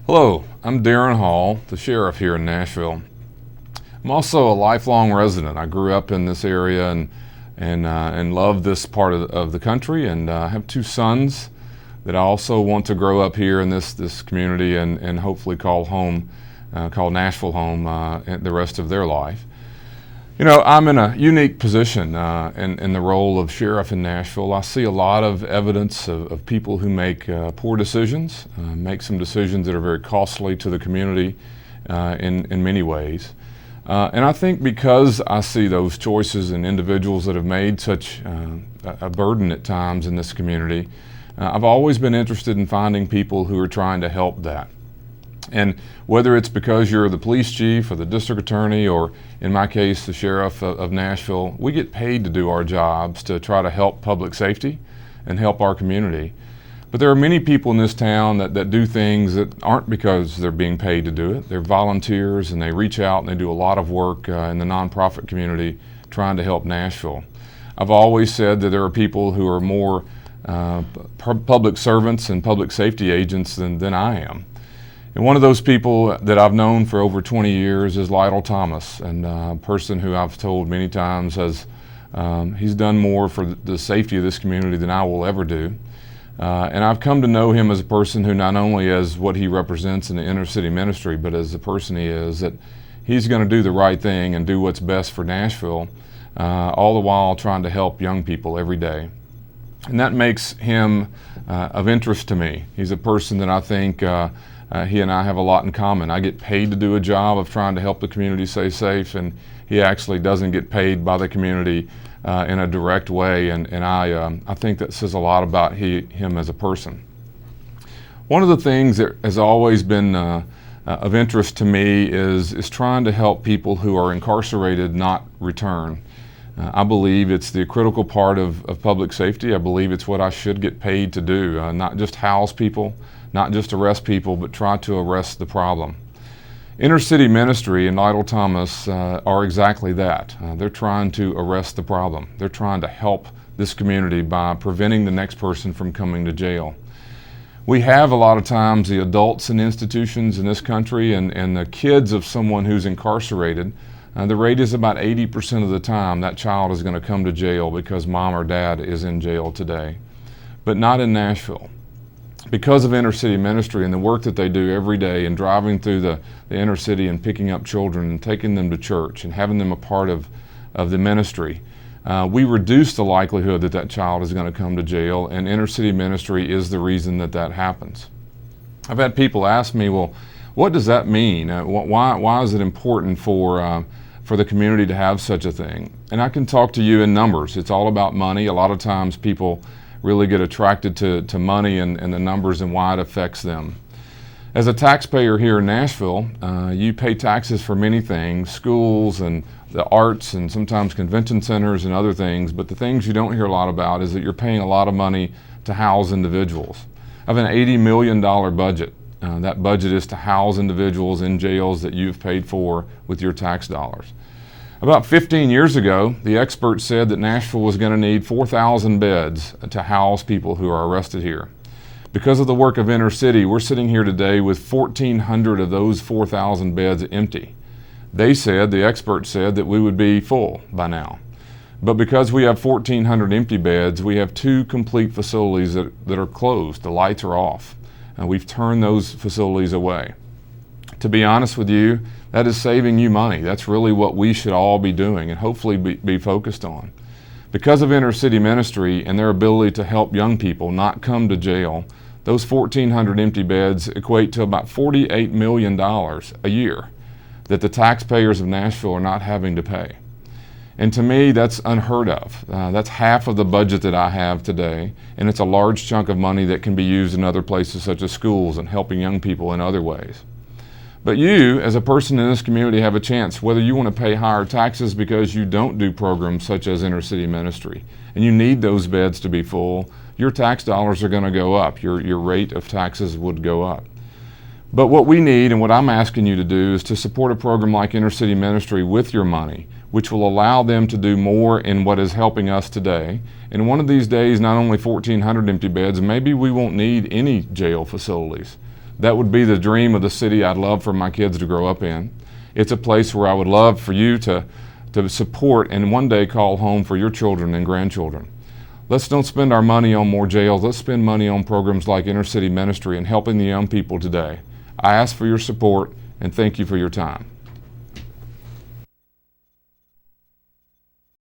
Hello, I'm Darron Hall, the sheriff here in Nashville. I'm also a lifelong resident. I grew up in this area and love this part of the country, and I have two sons that I also want to grow up here in this community and hopefully call Nashville home the rest of their life. You know, I'm in a unique position in the role of sheriff in Nashville. I see a lot of evidence of people who make poor decisions, make some decisions that are very costly to the community in many ways. And I think because I see those choices in individuals that have made such a burden at times in this community, I've always been interested in finding people who are trying to help that. And whether it's because you're the police chief or the district attorney, or in my case, the sheriff of Nashville, we get paid to do our jobs to try to help public safety and help our community. But there are many people in this town that do things that aren't because they're being paid to do it. They're volunteers, and they reach out and they do a lot of work in the nonprofit community trying to help Nashville. I've always said that there are people who are more public servants and public safety agents than I am. And one of those people that I've known for over 20 years is Lytle Thomas, and a person who I've told many times he's done more for the safety of this community than I will ever do. And I've come to know him as a person who, not only as what he represents in the inner city ministry, but as the person he is, that he's going to do the right thing and do what's best for Nashville, all the while trying to help young people every day. And that makes him of interest to me. He's a person that I think he and I have a lot in common. I get paid to do a job of trying to help the community stay safe, and he actually doesn't get paid by the community in a direct way, and I think that says a lot about him as a person. One of the things that has always been of interest to me is trying to help people who are incarcerated not return. I believe it's the critical part of public safety. I believe it's what I should get paid to do, not just house people, not just arrest people, but try to arrest the problem. Inner City Ministry and Lytle Thomas are exactly that. They're trying to arrest the problem. They're trying to help this community by preventing the next person from coming to jail. We have a lot of times the adults in institutions in this country and the kids of someone who's incarcerated. The rate is about 80% of the time that child is going to come to jail because mom or dad is in jail today. But not in Nashville. Because of inner city ministry and the work that they do every day and driving through the inner city and picking up children and taking them to church and having them a part of the ministry, we reduce the likelihood that child is going to come to jail, and inner city ministry is the reason that happens. I've had people ask me, well, what does that mean? Why is it important for the community to have such a thing? And I can talk to you in numbers. It's all about money. A lot of times people really get attracted to money and the numbers and why it affects them. As a taxpayer here in Nashville, you pay taxes for many things, schools and the arts and sometimes convention centers and other things, but the things you don't hear a lot about is that you're paying a lot of money to house individuals. I have an $80 million budget. That budget is to house individuals in jails that you've paid for with your tax dollars. About 15 years ago, the experts said that Nashville was going to need 4,000 beds to house people who are arrested here. Because of the work of Inner City, we're sitting here today with 1,400 of those 4,000 beds empty. The experts said that we would be full by now. But because we have 1,400 empty beds, we have two complete facilities that are closed. The lights are off. We've turned those facilities away. To be honest with you, that is saving you money. That's really what we should all be doing and hopefully be focused on. Because of inner city ministry and their ability to help young people not come to jail, those 1,400 empty beds equate to about $48 million a year that the taxpayers of Nashville are not having to pay. And to me, that's unheard of. That's half of the budget that I have today, and it's a large chunk of money that can be used in other places such as schools and helping young people in other ways. But you, as a person in this community, have a chance, whether you want to pay higher taxes because you don't do programs such as inner city ministry, and you need those beds to be full, your tax dollars are going to go up. Your rate of taxes would go up. But what we need, and what I'm asking you to do, is to support a program like Inner City Ministry with your money, which will allow them to do more in what is helping us today. And one of these days, not only 1,400 empty beds, maybe we won't need any jail facilities. That would be the dream of the city I'd love for my kids to grow up in. It's a place where I would love for you to support and one day call home for your children and grandchildren. Let's don't spend our money on more jails. Let's spend money on programs like Inner City Ministry and helping the young people today. I ask for your support and thank you for your time.